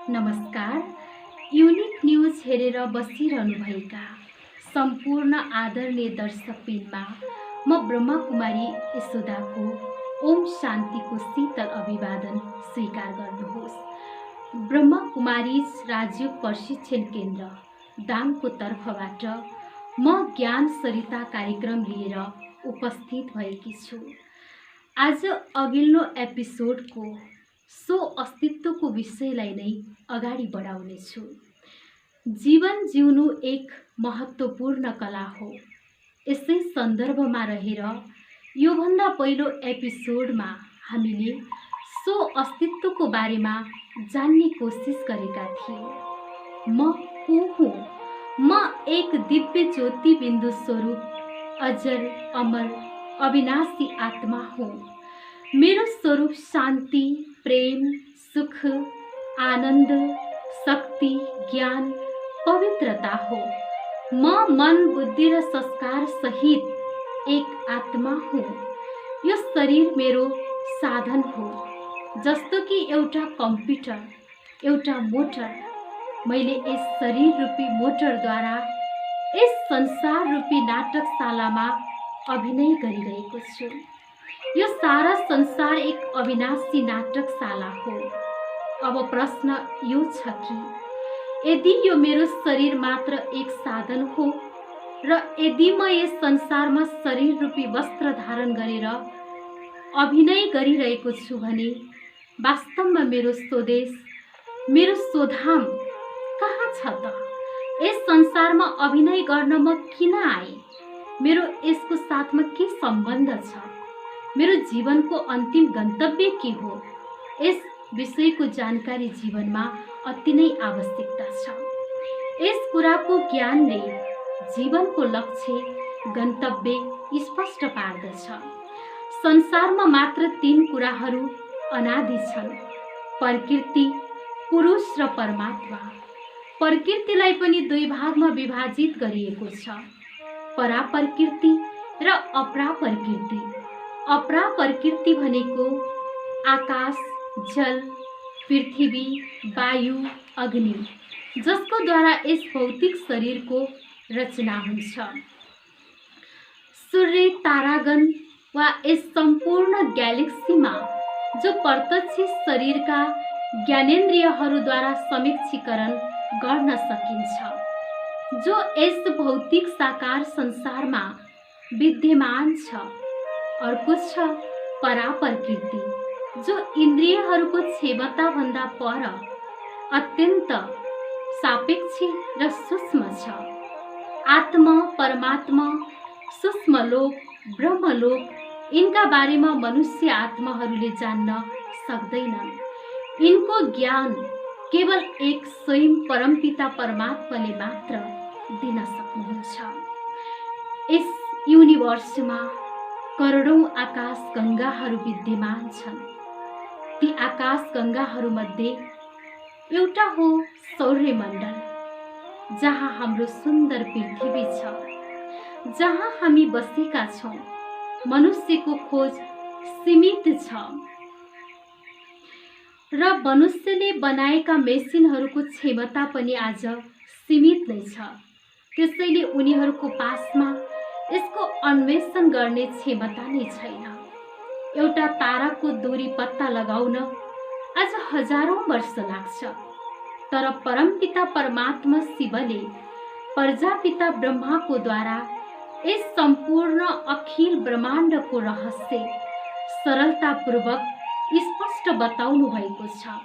नमस्कार। Unique news हेरेर बसिरहनुभएका सम्पूर्ण आदरणीय दर्शकबिनमा म ब्रह्मकुमारी यशोदाको ओम शान्तिको शीतल अभिवादन स्वीकार गर्नुहोस्। ब्रह्मकुमारीज राज्य प्रशिक्षण केन्द्र दाङको तर्फबाट म ज्ञान सरिता कार्यक्रम लिएर उपस्थित भएकी छु। आज अघिल्लो एपिसोडको सो अस्तित्वको विषयलाई नै अगाडि बढाउनेछु। जीवन जिउनु एक महत्त्वपूर्ण कला हो। यसै सन्दर्भमा रहेर योभन्दा पहिलो एपिसोडमा हामीले सो अस्तित्वको बारेमा जान्ने कोसिस गरेका थियौँ। म को हुँ? म एक दिव्य ज्योति बिन्दु स्वरूप अजर अमर अविनाशी आत्मा हुँ। मेरो स्वरूप शान्ति, प्रेम, सुख, आनन्द, शक्ति, ज्ञान, पवित्रता हो। म मन, बुद्धि र संस्कार सहित एक आत्मा हुँ। यो शरीर मेरो साधन हो, जस्तो कि एउटा कम्प्युटर, एउटा मोटर। मैले यस शरीर रूपी मोटरद्वारा यस संसार रूपी नाटकशालामा अभिनय गरिरहेको छु। यो सारा संसार एक अविनाशी नाटकशाला हो। अब प्रश्न यो छ कि यदि यो मेरो शरीर मात्र एक साधन हो र यदि म यस संसारमा शरीर रूपी वस्त्र धारण गरेर अभिनय गरिरहेको छु भने वास्तवमा मेरो स्वदेश, मेरो स्वधाम कहाँ छ त? यस संसारमा अभिनय गर्न म किन आएँ? मेरो यसको साथमा के सम्बन्ध छ? मेरो जीवनको अन्तिम गन्तव्य के हो? यस विषयको जानकारी जीवनमा अति नै आवश्यकता छ। यस कुराको ज्ञानले जीवनको लक्ष्य, गन्तव्य स्पष्ट पार्दछ। संसारमा मात्र 3 कुराहरू अनादि छन्: प्रकृति, पुरुष र परमात्मा। प्रकृतिलाई पनि 2 भागमा विभाजित गरिएको छ: पराप्रकृति र अपराप्रकृति। अपराप्रकृति भनेको आकाश, जल, पृथ्वी, वायु, अग्नि, जसको द्वारा यस भौतिक शरीरको रचना हुन्छ। सूर्य, तारागण वा यस सम्पूर्ण ग्यालेक्सीमा जो प्रत्यक्ष शरीरका ज्ञानेन्द्रियहरूद्वारा समीक्षीकरण गर्न सकिन्छ, जो यस भौतिक साकार संसारमा विद्यमान छ। अर्को छ पराप्रकृति, जो इन्द्रियहरूको क्षमताभन्दा पर, अत्यन्त सापेक्ष र सूक्ष्म छ। आत्मा, परमात्मा, सूक्ष्मलोक, ब्रह्मलोक, यिनका बारेमा मनुष्य आत्माहरूले जान्न सक्दैनन्। यिनको ज्ञान केवल एक स्वयं परमपिता परमात्माले मात्र दिन सक्नुहुन्छ। यस युनिभर्समा करोडौं आकाश गङ्गाहरू विद्यमान छन्। ती आकाश गङ्गाहरूमध्ये एउटा हो सौर्यमण्डल, जहाँ हाम्रो सुन्दर पृथ्वी छ, जहाँ हामी बसेका छौँ। मनुष्यको खोज सीमित छ र मनुष्यले बनाएका मेसिनहरूको क्षमता पनि आज सीमित नै छ। त्यसैले उनीहरूको पासमा यसको अन्वेषण गर्ने क्षमता नै छैन। एउटा ताराको दूरी पत्ता लगाउन आज हजारौं वर्ष लाग्छ, तर परमपिता परमात्मा शिवले प्रजापिता ब्रह्माको द्वारा यस सम्पूर्ण अखिल ब्रह्माण्डको रहस्य सरलतापूर्वक स्पष्ट बताउनु भएको छ,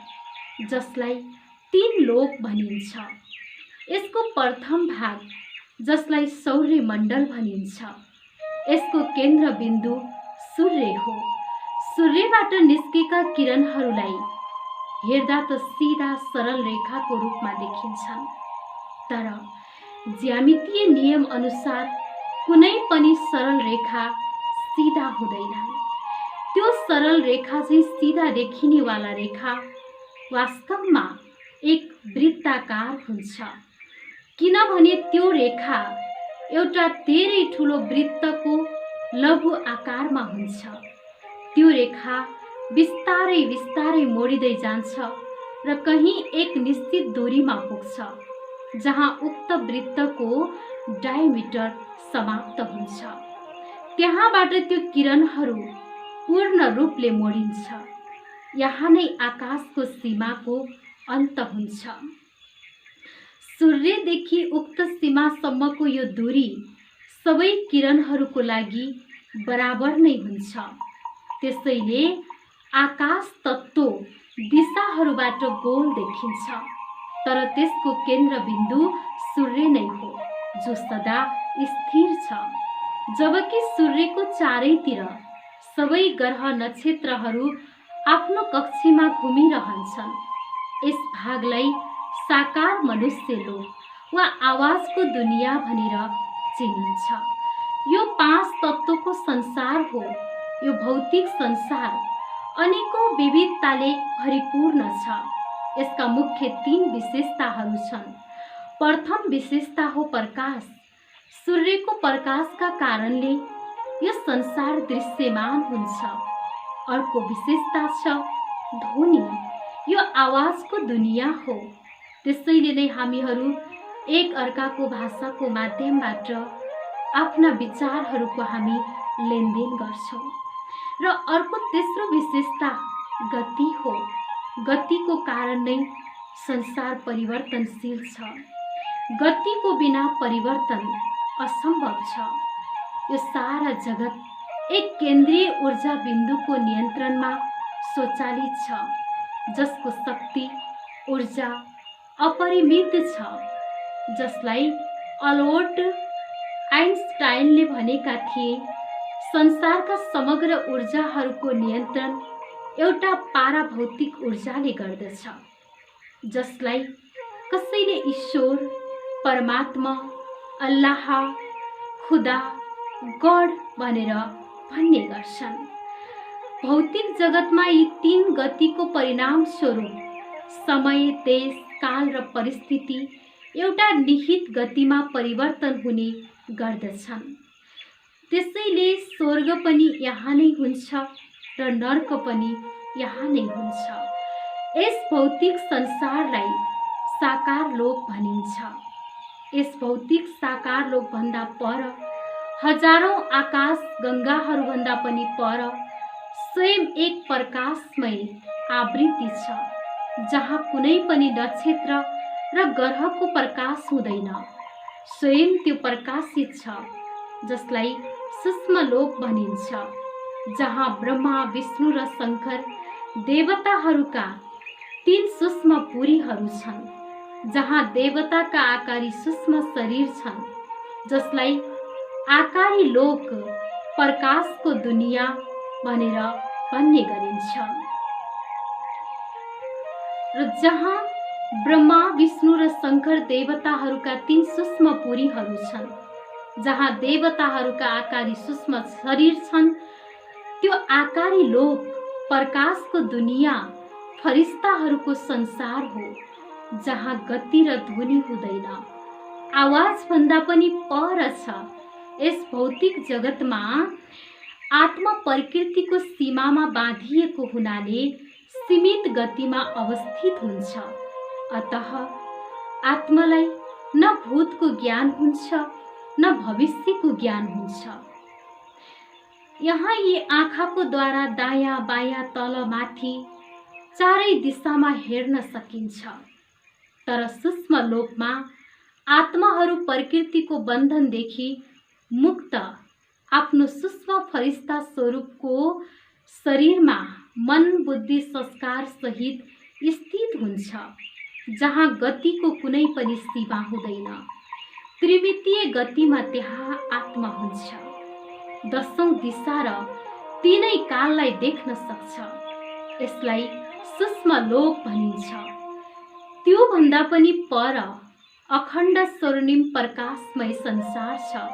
जसलाई 3 लोक भनिन्छ। यसको प्रथम भाग, जसलाई सौर्यमण्डल भनिन्छ, यसको केन्द्रबिन्दु सूर्य हो। सूर्यबाट निस्केका किरणहरूलाई हेर्दा त सिधा सरल रेखाको रूपमा देखिन्छन्, तर ज्यामितीय नियम अनुसार कुनै पनि सरल रेखा सिधा हुँदैन। त्यो सरल रेखा चाहिँ सिधा देखिनेवाला रेखा वास्तवमा एक वृत्ताकार हुन्छ, किनभने त्यो रेखा एउटा धेरै ठुलो वृत्तको लघु आकारमा हुन्छ। त्यो रेखा बिस्तारै बिस्तारै मोडिँदै जान्छ र कहीँ एक निश्चित दूरीमा पुग्छ जहाँ उक्त वृत्तको डायमिटर समाप्त हुन्छ। त्यहाँबाट त्यो किरणहरू पूर्ण रूपले मोडिन्छ। यहाँ नै आकाशको सीमाको अन्त हुन्छ। सूर्यदेखि उक्त सीमासम्मको यो दूरी सबै किरणहरूको लागि बराबर नै हुन्छ। त्यसैले आकाश तत्त्व दिशाहरूबाट गोल देखिन्छ, तर त्यसको केन्द्रबिन्दु सूर्य नै हो जो सदा स्थिर छ। जबकि सूर्यको चारैतिर सबै ग्रह नक्षत्रहरू आफ्नो कक्षीमा घुमिरहन्छन्। यस भागलाई साकार मनुष्य लोक वा आवाजको दुनियाँ भनेर चिनिन्छ। यो 5 तत्त्वको संसार हो। यो भौतिक संसार अनेकौं विविधताले भरिपूर्ण छ। यसका मुख्य 3 विशेषताहरू छन्। प्रथम विशेषता हो प्रकाश। सूर्यको प्रकाशका कारणले यो संसार दृश्यमान हुन्छ। अर्को विशेषता छ ध्वनि। यो आवाजको दुनियाँ हो। त्यसैले नै हामीहरू एक अर्काको भाषाको माध्यमबाट आफ्ना विचारहरूको हामी लेनदेन गर्छौँ। र अर्को तेस्रो विशेषता गति हो। गतिको कारण नै संसार परिवर्तनशील छ। गतिको बिना परिवर्तन असम्भव छ। यो सारा जगत एक केन्द्रीय ऊर्जा बिन्दुको नियन्त्रणमा स्वचालित छ, जसको शक्ति ऊर्जा अपरिमित छ, जसलाई अल्बर्ट आइन्स्टाइनले भनेका थिए संसारका समग्र ऊर्जाहरूको नियन्त्रण एउटा पाराभौतिक ऊर्जाले गर्दछ, जसलाई कसैले ईश्वर, परमात्मा, अल्लाह, खुदा, गॉड भनेर भन्ने गर्छन्। भौतिक जगतमा यी 3 गतिको परिणाम स्वरूप समय, देश, काल र परिस्थिति एउटा निहित गतिमा परिवर्तन हुने गर्दछन्। त्यसैले स्वर्ग पनि यहाँ नै हुन्छ र नर्क पनि यहाँ नै हुन्छ। यस भौतिक संसारलाई साकार लोक भनिन्छ। यस भौतिक साकार लोकभन्दा पर हजारौं आकाश गंगाहरूभन्दा पनि पर स्वयं एक प्रकाशमय आवृत्ति छ, जहाँ कुनै पनि नक्षत्र र ग्रहको प्रकाश हुँदैन। स्वयं त्यो प्रकाशित छ, जसलाई सूक्ष्म लोक भनिन्छ, जहाँ ब्रह्मा, विष्णु र शंकर देवताहरूका 3 सूक्ष्म पुरीहरू छन्, जहाँ देवताका आकारी सूक्ष्म शरीर छन्, जसलाई आकारी लोक, प्रकाशको दुनियाँ भनेर भन्ने गरिन्छ। र जहाँ ब्रह्मा, विष्णु र शंकर देवताहरूका 3 सूक्ष्म पुरीहरू छन्, जहाँ देवताहरूका आकारी सूक्ष्म शरीर छन्, त्यो आकारी लोक, प्रकाशको दुनियाँ फरिस्ताहरूको संसार हो, जहाँ गति र ध्वनि हुँदैन, आवाज भन्दा पनि पर छ। यस भौतिक जगतमा आत्मा प्रकृतिको सीमामा बाँधिएको हुनाले सीमित गतिमा अवस्थित हुन्छ। अतः आत्मालाई न भूतको ज्ञान हुन्छ न भविष्यको ज्ञान हुन्छ। यहाँ यी आँखाको द्वारा दायाँ बायाँ तल माथि चारै दिशामा हेर्न सकिन्छ, तर सूक्ष्म लोकमा आत्माहरू प्रकृतिको बन्धनदेखि मुक्त आफ्नो सूक्ष्म फरिस्ता स्वरूपको शरीरमा मन, बुद्धि, संस्कार सहित स्थित हुन्छ, जहाँ गतिको कुनै पनि सीमा हुँदैन। त्रिमितीय गतिमा त्यहाँ आत्मा हुन्छ। 10औं दिशा र तीनै काललाई देख्न सक्छ। यसलाई सूक्ष्म लोक भनिन्छ। त्यो भन्दा पनि पर अखण्ड स्वर्णिम प्रकाशमय संसार छ,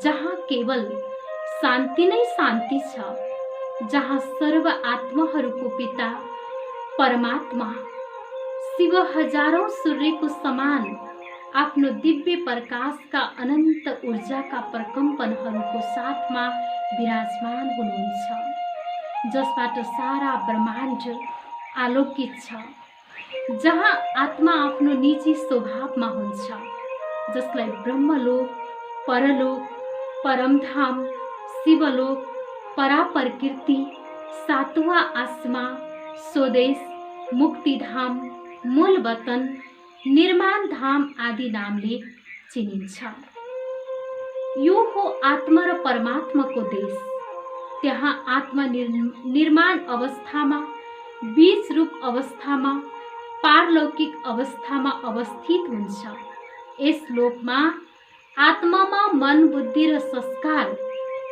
जहाँ केवल शान्ति नै शान्ति छ, जहाँ सर्व आत्माहरूको पिता परमात्मा शिव हजारौं सूर्यको समान आफ्नो दिव्य प्रकाशका अनन्त ऊर्जाका प्रकम्पनहरूको साथमा विराजमान हुनुहुन्छ, जसबाट सारा ब्रह्माण्ड आलोकित छ जहाँ आत्मा आफ्नो निजी स्वभावमा हुन्छ, जसलाई ब्रह्मलोक, परलोक, परमधाम, शिवलोक, पराप्रकृति, सातवां आत्मा, स्वदेश, मुक्तिधाम, मूल वतन, निर्माण धाम आदि नामले चिनिन्छ। यो हो आत्मा र परमात्माको देश। त्यहाँ आत्मा निर्माण अवस्थामा, बीज रूप अवस्थामा, पारलौकिक अवस्थामा अवस्थित हुन्छ। यस लोकमा आत्मामा मन, बुद्धि र संस्कार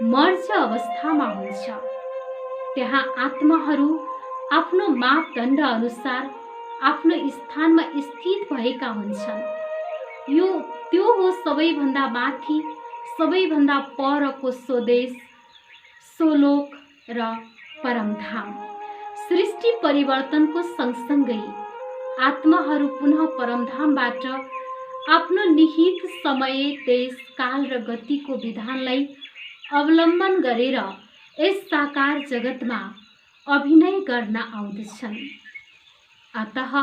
मर्ज अवस्थामा हुन्छ। त्यहाँ आत्माहरू आफ्नो मापदण्ड अनुसार आफ्नो स्थानमा स्थित भएका हुन्छन्। त्यो हो सबैभन्दा माथि, सबैभन्दा परको स्वदेश, सोलोक र परमधाम। सृष्टि परिवर्तनको सँगसँगै आत्माहरू पुनः परमधामबाट आफ्नो निहित समय, देश, काल र गतिको विधानलाई अवलम्बन गरेर यस साकार जगतमा अभिनय गर्न आउँदछन्। अतः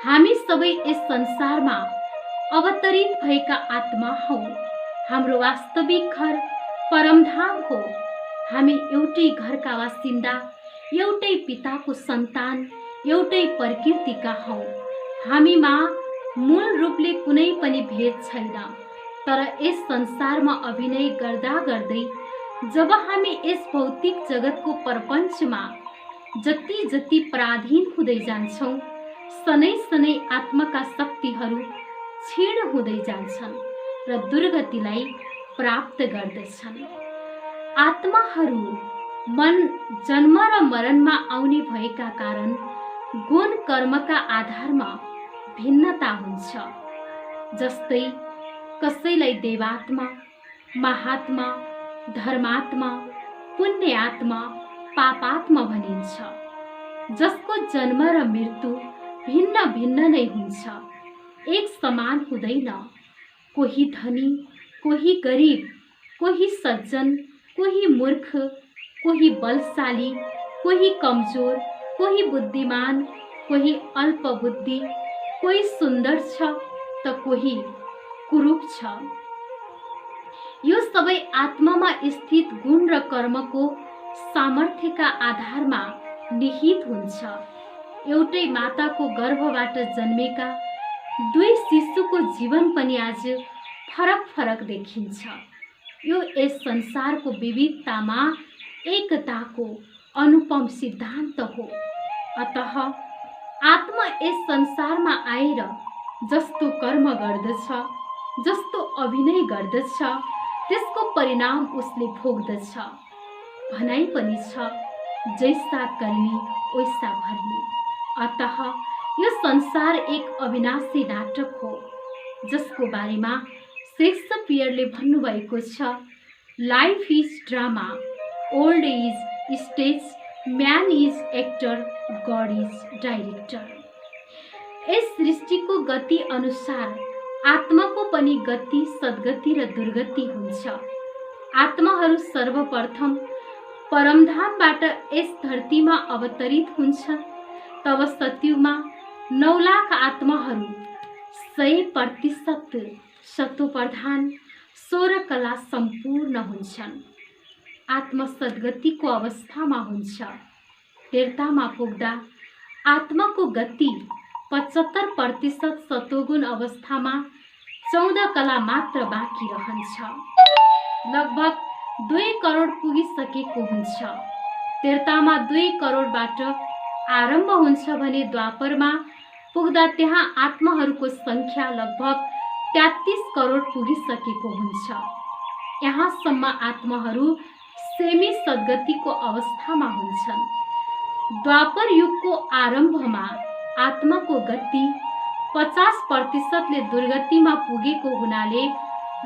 हामी सबै यस संसारमा अवतरित भएका आत्मा हौ। हाम्रो वास्तविक घर परमधाम हो। हामी एउटै घरका बासिन्दा, एउटै पिताको सन्तान, एउटै प्रकृतिका हौ। हामीमा मूल रूपले कुनै पनि भेद छैन। तर यस संसारमा अभिनय गर्दा गर्दै जब हामी यस भौतिक जगतको प्रपञ्चमा जति जति पराधीन हुँदै जान्छौँ, सनै सनै आत्माका शक्तिहरू क्षीण हुँदै जान्छन् र दुर्गतिलाई प्राप्त गर्दछन्। आत्माहरू जन्म र मरणमा आउने भएका कारण गुण कर्मका आधारमा भिन्नता हुन्छ। जस्तै कसैलाई देवात्मा, महात्मा, धर्मात्मा, पुण्यात्मा, पापात्मा भनिन्छ। जसको जन्म र मृत्यु भिन्न भिन्न नै हुन्छ, एक समान हुँदैन। कोही धनी, कोही गरिब, कोही सज्जन, कोही मूर्ख, कोही बलशाली, कोही कमजोर, कोही बुद्धिमान, कोही अल्पबुद्धि, कोही सुन्दर छ त कोही कुरूप छ। यो सबै आत्मामा स्थित गुण र कर्मको सामर्थ्यका आधारमा निहित हुन्छ। एउटै माताको गर्भबाट जन्मेका दुई शिशुको जीवन पनि आज फरक फरक देखिन्छ। यो यस संसारको विविधतामा एकताको अनुपम सिद्धान्त हो। अतः आत्मा यस संसारमा आएर जस्तो कर्म गर्दछ, जस्तो अभिनय गर्दछ, त्यसको परिणाम उसले भोग्दछ। भनाइ पनि छ, जैसा करनी वैसा भरनी। अतः यो संसार एक अविनाशी नाटक हो, जसको बारेमा शेक्सपियरले भन्नुभएको छ, life is drama, world is stage, man is actor, God is director. यस सृष्टिको गति अनुसार आत्माको पनि गति, सद्गति र दुर्गति हुन्छ। आत्माहरू सर्वप्रथम परमधामबाट यस धरतीमा अवतरित हुन्छन्। तब सत्युगमा 9 लाख आत्माहरू 100% सत्वप्रधान 16 कला सम्पूर्ण हुन्छन्। आत्मा सद्गतिको अवस्थामा हुन्छ। तीर्थमा पुग्दा आत्माको गति 75% सत्वगुण अवस्थामा 14 कला मात्र बाँकी रहन्छ। लगभग 2 करोड पुगिसकेको हुन्छ। तीर्थमा 2 करोडबाट आरम्भ हुन्छ भने द्वापरमा पुग्दा त्यहाँ आत्माहरूको संख्या लगभग 33 करोड पुगिसकेको हुन्छ। यहाँसम्म आत्माहरू सेमी सद्गतिको अवस्थामा हुन्छन्। द्वापर युगको आरम्भमा आत्माको गति 50% ले दुर्गतिमा पुगेको हुनाले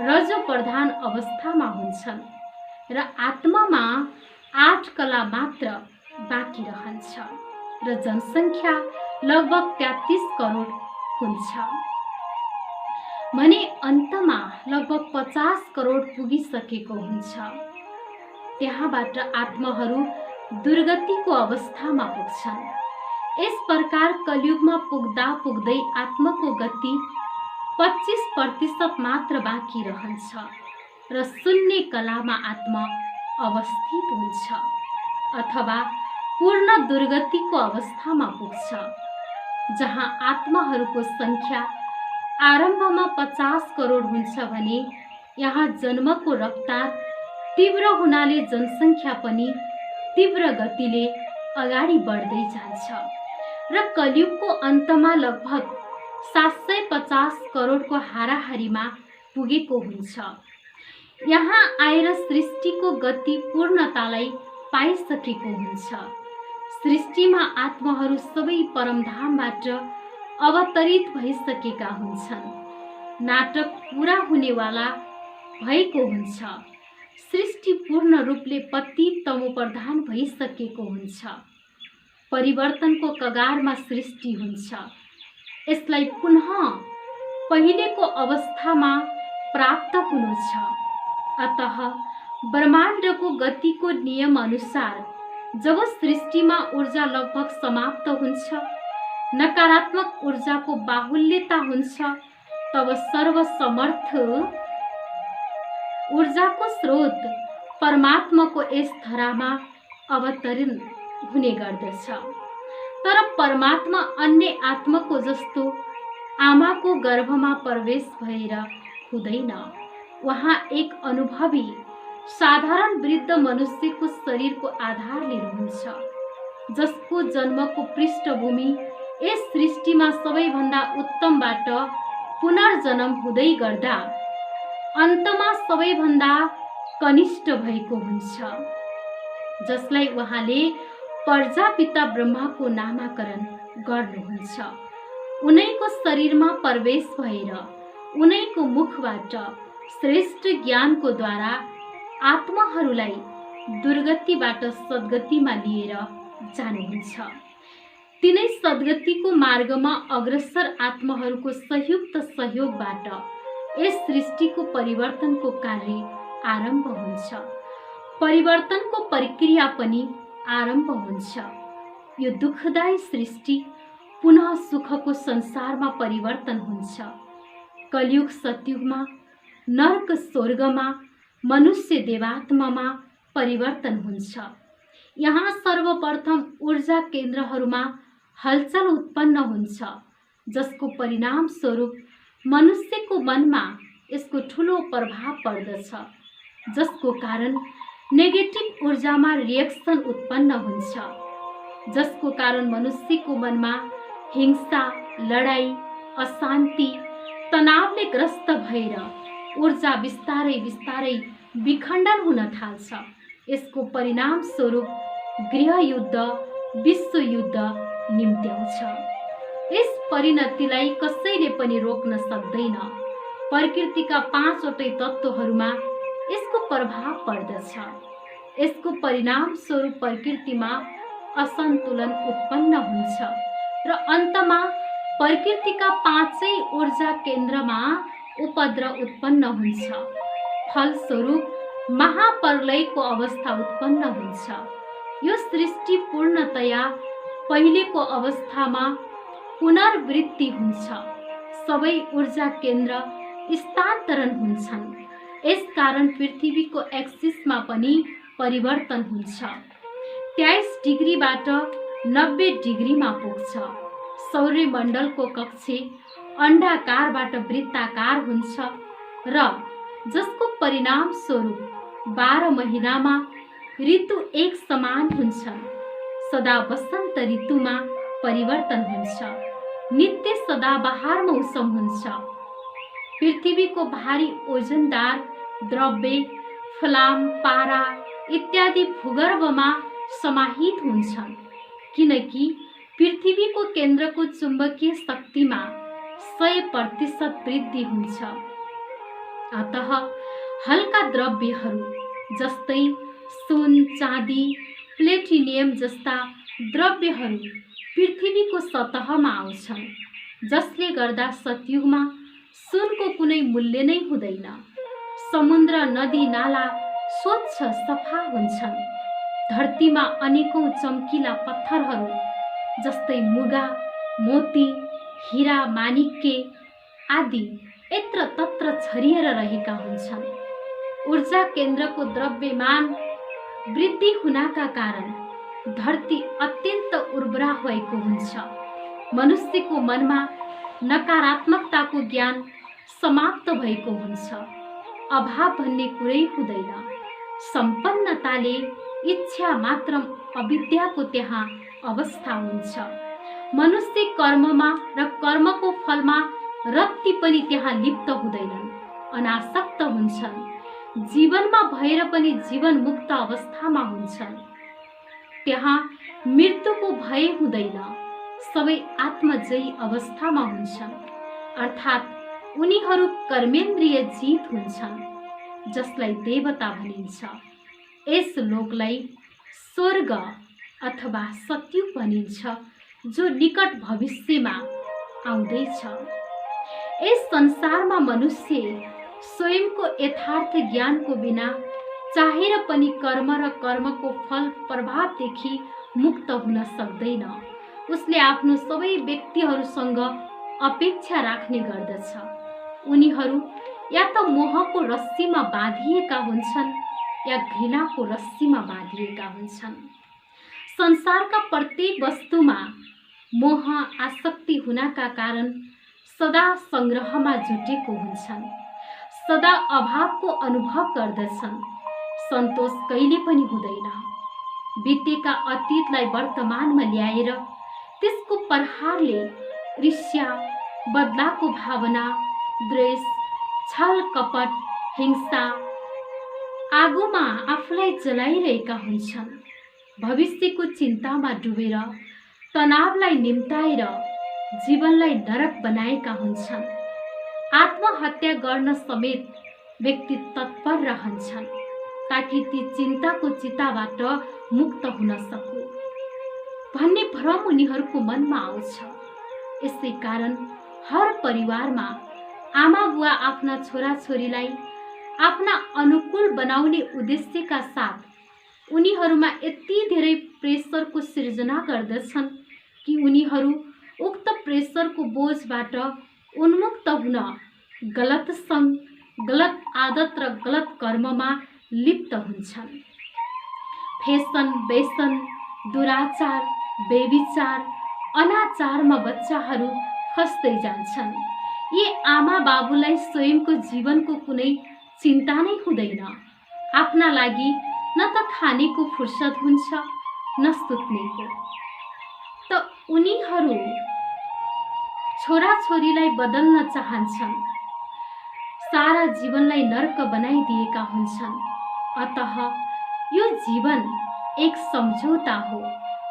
रजो प्रधान अवस्थामा हुन्छन् र आत्मामा 8 कला मात्र बाँकी रहन्छ र जनसङ्ख्या लगभग 33 करोड हुन्छ भने अन्तमा लगभग 50 करोड पुगिसकेको हुन्छ। त्यहाँबाट आत्माहरू दुर्गतिको अवस्थामा पुग्छन्। इस प्रकार कलियुगमा पुग्दा पुग्दै आत्माको गति 25% मात्र बाँकी रहन्छ र शून्य कलामा आत्मा अवस्थित हुन्छ अथवा पूर्ण दुर्गतिको अवस्थामा पुग्छ, जहाँ आत्माहरूको संख्या आरम्भमा 50 करोड हुन्छ भने यहाँ जन्मको रफ्तार तीव्र हुनाले जनसङ्ख्या पनि तीव्र गतिले अगाडि बढ्दै जान्छ र कलियुगको अन्तमा लगभग 750 करोडको हाराहारीमा पुगेको हुन्छ। यहाँ आएर सृष्टिको गति पूर्णतालाई पाइसकेको हुन्छ। सृष्टिमा आत्माहरू सबै परमधामबाट अवतरित भइसकेका हुन्छन्। नाटक पूरा हुनेवाला भएको हुन्छ। सृष्टि पूर्ण रूपले पतित तमोप्रधान भइसकेको हुन्छ। परिवर्तनको कगारमा सृष्टि हुन्छ। यसलाई पुनः पहिलेको अवस्थामा प्राप्त हुनु छ। अतः ब्रह्माण्डको गतिको नियम अनुसार जब सृष्टिमा ऊर्जा लगभग समाप्त हुन्छ, नकारात्मक ऊर्जाको बाहुल्यता हुन्छ, तब सर्वसमर्थ ऊर्जाको स्रोत परमात्माको यस धरामा अवतरण हुने गर्दछ। तर परमात्मा अन्य आत्माको जस्तो आमाको गर्भमा प्रवेश भएर हुँदैन। वहाँ एक अनुभवी साधारण वृद्ध मनुष्यको शरीरको आधार लिनुहुन्छ, जसको जन्मको पृष्ठभूमि यस सृष्टिमा सबैभन्दा उत्तमबाट पुनर्जन्म हुँदै गर्दा अन्तमा सबैभन्दा कनिष्ठ भएको हुन्छ, जसलाई उहाँले प्रजापिता ब्रह्माको नामाकरण गर्नुहुन्छ। उनैको शरीरमा प्रवेश भएर उनैको मुखबाट श्रेष्ठ ज्ञानको द्वारा आत्माहरूलाई दुर्गतिबाट सद्गतिमा लिएर जानुहुन्छ। तिनै सद्गतिको मार्गमा अग्रसर आत्माहरूको संयुक्त सहयोगबाट यस सृष्टिको परिवर्तनको कार्य आरम्भ हुन्छ। परिवर्तनको प्रक्रिया पनि आरम्भ हुन्छ। यो दुःखदायी सृष्टि पुनः सुखको संसारमा परिवर्तन हुन्छ। कलियुग सतयुगमा नर्क स्वर्गमा, मनुष्य देवात्मामा परिवर्तन हुन्छ। यहाँ सर्वप्रथम ऊर्जा केन्द्रहरूमा हलचल उत्पन्न हुन्छ, जसको परिणाम स्वरूप मनुष्यको मनमा यसको ठुलो प्रभाव पर्दछ, जसको कारण नेगेटिभ ऊर्जामा रिएक्सन उत्पन्न हुन्छ, जसको कारण मनुष्यको मनमा हिंसा, लडाई, अशान्ति, तनावले ग्रस्त भएर ऊर्जा बिस्तारै बिस्तारै विखण्डन हुन थाल्छ। यसको परिणाम स्वरूप गृहयुद्ध, विश्वयुद्ध निम्त्याउँछ। यस परिणतिलाई कसैले पनि रोक्न सक्दैन। प्रकृतिका 5 वटै तत्त्वहरूमा यसको प्रभाव पर्दछ। यसको परिणाम स्वरूप प्रकृतिमा असन्तुलन उत्पन्न हुन्छ र अन्तमा प्रकृतिका 5 ऊर्जा केन्द्रमा उपद्रव उत्पन्न हुन्छ। फलस्वरूप महाप्रलयको अवस्था उत्पन्न हुन्छ। यो सृष्टि पूर्णतया पहिलेको अवस्थामा पुनर्वृत्ति हुन्छ। सबै ऊर्जा केन्द्र स्थानान्तरण हुन्छन्। यसकारण पृथ्वीको एक्सिसमा पनि परिवर्तन हुन्छ। 23 डिग्रीबाट 90 डिग्रीमा पुग्छ। सौर्यमण्डलको कक्ष अण्डाकारबाट वृत्ताकार हुन्छ र जसको परिणाम स्वरूप 12 महिनामा ऋतु एक समान हुन्छन्। सदा वसन्त ऋतुमा परिवर्तन हुन्छ। नित्य सदाबहार मौसम हुन्छ। पृथ्वीको भारी ओजनदार द्रव्य, फलाम, पारा इत्यादि भूगर्भमा समाहित हुन्छन्, किनकि पृथ्वीको केन्द्रको चुम्बकीय शक्तिमा 100% वृद्धि हुन्छ। अतः हल्का द्रव्यहरू जस्तै सुन, चाँदी, प्लेटिनियम जस्ता द्रव्यहरू पृथ्वीको सतहमा आउँछन्, जसले गर्दा सतयुगमा सुनको कुनै मूल्य नै हुँदैन। समुद्र, नदी, नाला स्वच्छ सफा हुन्छन्। धरतीमा अनेकौं चम्किला पत्थरहरू जस्तै मुगा, मोती, हीरा, माणिक्य आदि यत्र तत्र छरिएर रहेका हुन्छन्। ऊर्जा केन्द्रको द्रव्यमान वृद्धि हुनका कारण धरती अत्यन्त उर्वरा भएको हुन्छ। मनुष्यको मनमा नकारात्मकताको ज्ञान समाप्त भएको हुन्छ। अभाव भन्ने कुरै हुँदैन। सम्पन्नताले इच्छा मात्र अविद्याको त्यहाँ अवस्था हुन्छ। मनुष्य कर्ममा र कर्मको फलमा रत्ती पनि त्यहाँ लिप्त हुँदैनन्, अनासक्त हुन्छन्। जीवनमा भएर पनि जीवन मुक्त अवस्थामा हुन्छन्। त्यहाँ मृत्युको भय हुँदैन, सबै आत्मजयी अवस्थामा हुन्छन्। अर्थात् उनीहरू कर्मेन्द्रिय जीत हुन्छन्, जसलाई देवता भनिन्छ। यस लोकलाई स्वर्ग अथवा सत्युग भनिन्छ, जो निकट भविष्यमा आउँदैछ। यस संसारमा मनुष्य स्वयंको यथार्थ ज्ञानको बिना चाहेर पनि कर्म र कर्मको फल प्रभावदेखि मुक्त हुन सक्दैन। उसले आफ्नो सबै व्यक्तिहरूसँग अपेक्षा राख्ने गर्दछ। उनीहरू या त मोहको रस्सीमा बाँधिएका हुन्छन् या घृणाको रस्सीमा बाँधिएका हुन्छन्। संसारका प्रत्येक वस्तुमा मोह आसक्ति हुनका कारण सदा संग्रहमा जुटेको हुन्छन्, सदा अभावको अनुभव गर्दछन्। सन्तोष कहिले पनि हुँदैन। बितेका अतीतलाई वर्तमानमा ल्याएर त्यसको प्रहारले ईर्ष्या, बदलाको भावना, द्वेष, छल कपट, हिंसा आगोमा आफूलाई जलाइरहेका हुन्छन्। भविष्यको चिन्तामा डुबेर तनावलाई निम्ताएर जीवनलाई नरक बनाएका हुन्छन्। आत्महत्या गर्न समेत व्यक्ति तत्पर रहन्छन्, ताकि ती चिन्ताको चिताबाट मुक्त हुन सकू भन्ने भ्रम उनीहरूको मनमा आउँछ। यसै कारण हर परिवारमा आमा बुवा आफ्ना छोराछोरीलाई आफ्ना अनुकूल बनाउने उद्देश्यका साथ उनीहरूमा यति धेरै प्रेसरको सिर्जना गर्दछन् कि उनीहरू उक्त प्रेसरको बोझबाट उन्मुक्त हुन गलत सङ्ग, गलत आदत र गलत कर्ममा लिप्त हुन्छन्। फेसन, व्यसन, दुराचार, बेविचार, अनाचारमा बच्चाहरू फस्दै जान्छन्। यी आमा बाबुलाई स्वयंको जीवनको कुनै चिन्ता नै हुँदैन। आफ्ना लागि न त खानेको फुर्सद हुन्छ न सुत्नेको। त उनीहरू छोराछोरीलाई बदल्न चाहन्छन्, सारा जीवनलाई नर्क बनाइदिएका हुन्छन्। अतः यो जीवन एक सम्झौता हो।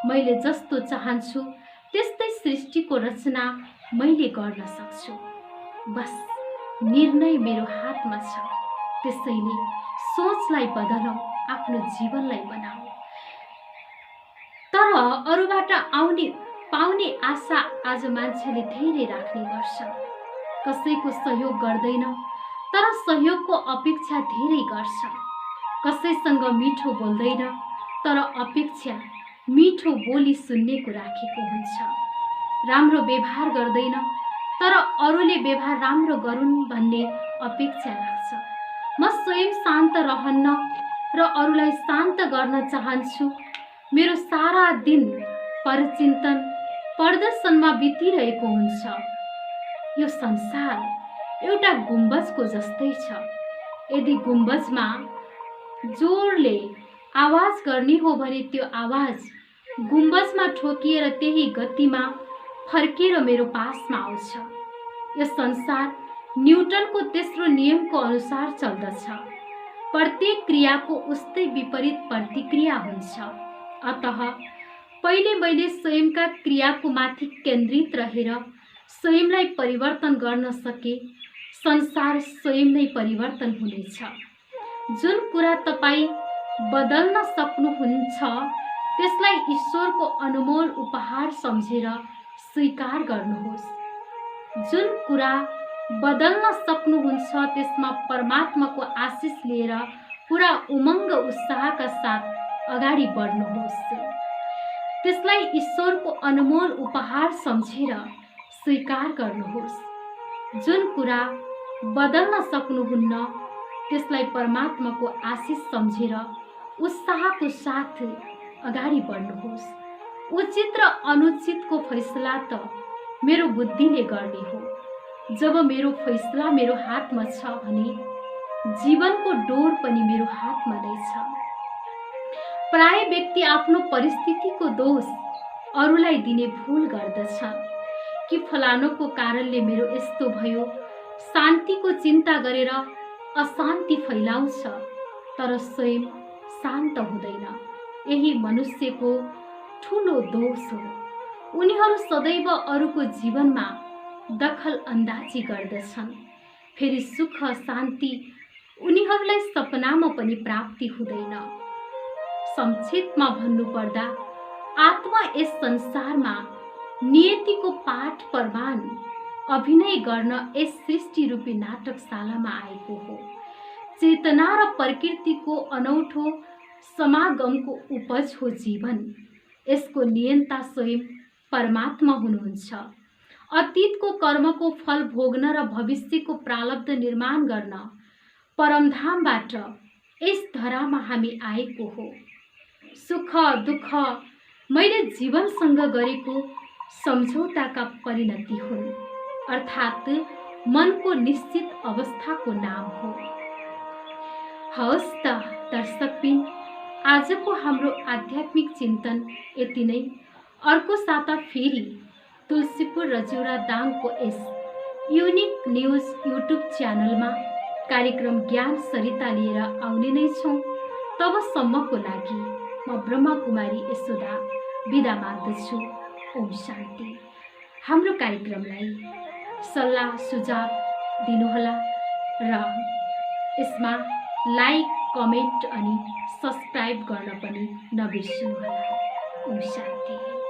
मैले जस्तो चाहन्छु त्यस्तै सृष्टिको रचना मैले गर्न सक्छु। बस निर्णय मेरो हातमा छ। त्यसैले सोचलाई बदलौँ, आफ्नो जीवनलाई बनाऊ। तर अरूबाट पाउने आशा आज मान्छेले धेरै राख्ने गर्छ। कसैको सहयोग गर्दैन, तर सहयोगको अपेक्षा धेरै गर्छ। कसैसँग मिठो बोल्दैन, तर अपेक्षा मिठो बोली सुन्नेको राखेको हुन्छ। राम्रो व्यवहार गर्दैन, तर अरूले व्यवहार राम्रो गरून् भन्ने अपेक्षा राख्छ। म स्वयं शान्त रहन्न र अरूलाई शान्त गर्न चाहन्छु। मेरो सारा दिन परचिन्तन, प्रदर्शनमा बितिरहेको हुन्छ। यो संसार एउटा गुम्बजको जस्तै छ। यदि गुम्बजमा जोडले आवाज गर्ने हो भने त्यो आवाज गुम्बजमा ठोकिएर त्यही गतिमा फर्केर मेरो पासमा आउँछ। यो संसार न्युटनको तेस्रो नियमको अनुसार चल्दछ। प्रत्येक क्रियाको उस्तै विपरीत प्रतिक्रिया हुन्छ। अतः पहिले मैले स्वयंका क्रियाको माथि केन्द्रित रहेर स्वयंलाई परिवर्तन गर्न सके, संसार स्वयं नै परिवर्तन हुनेछ। जुन कुरा तपाईँ बदल्न सक्नुहुन्छ त्यसलाई ईश्वरको अनमोल उपहार सम्झेर स्वीकार गर्नुहोस्। जुन कुरा बदल्न सक्नुहुन्छ त्यसमा परमात्माको आशिष लिएर पुरा उमङ्ग उत्साहका साथ अगाडि बढ्नुहोस्। त्यसलाई ईश्वरको अनमोल उपहार सम्झेर स्वीकार गर्नुहोस्। जुन कुरा बदल्न सक्नुहुन्न त्यसलाई परमात्माको आशिष सम्झेर उत्साहको साथ अगाडि बढ्नुहोस्। उचित र अनुचितको फैसला त मेरो बुद्धिले गर्ने हो। जब मेरो फैसला मेरो हातमा छ भने जीवनको डोर पनि मेरो हातमा नै छ। प्राय व्यक्ति आफ्नो परिस्थितिको दोष अरूलाई दिने भूल गर्दछ कि फलानुको कारणले मेरो यस्तो भयो। शान्तिको चिन्ता गरेर अशान्ति फैलाउँछ तर स्वयं शान्त हुँदैन। यही मनुष्यको ठुलो दोष हो। उनीहरू सदैव अरूको जीवनमा दखल अन्दाजी गर्दछन्। फेरि सुख शान्ति उनीहरूलाई सपनामा पनि प्राप्ति हुँदैन। संक्षेपमा भन्नुपर्दा आत्मा यस संसारमा नियतिको पाठ प्रमाण अभिनय गर्न यस सृष्टि रूपी नाटकशालामा आएको हो। चेतना र प्रकृतिको अनौठो समागमको उपज हो जीवन। यसको नियन्ता स्वयं परमात्मा हुनुहुन्छ। अतीतको कर्मको फल भोग्न र भविष्यको प्रारब्ध निर्माण गर्न परमधामबाट यस धरामा हामी आएको हो। सुख दुःख मैले जीवनसँग गरेको सम्झौताका परिणति हुन्, अर्थात् मनको निश्चित अवस्थाको नाम हो। हवस् त दर्शकबिन, आजको हाम्रो आध्यात्मिक चिन्तन यति नै। अर्को साता फेरि तुलसीपुर रजौरा दाङको यस युनिक न्युज युट्युब च्यानलमा कार्यक्रम ज्ञान सरिता लिएर आउने नै छौँ। तबसम्मको लागि म ब्रह्मा कुमारी यशोदा बिदा माग्दछु। ओम शान्ति। हाम्रो कार्यक्रमलाई सल्लाह सुझाव दिनुहोला र यसमा लाइक कमेन्ट अनि सब्सक्राइब गर्न पनि नबिर्सिनुहोला। ओम शान्ति।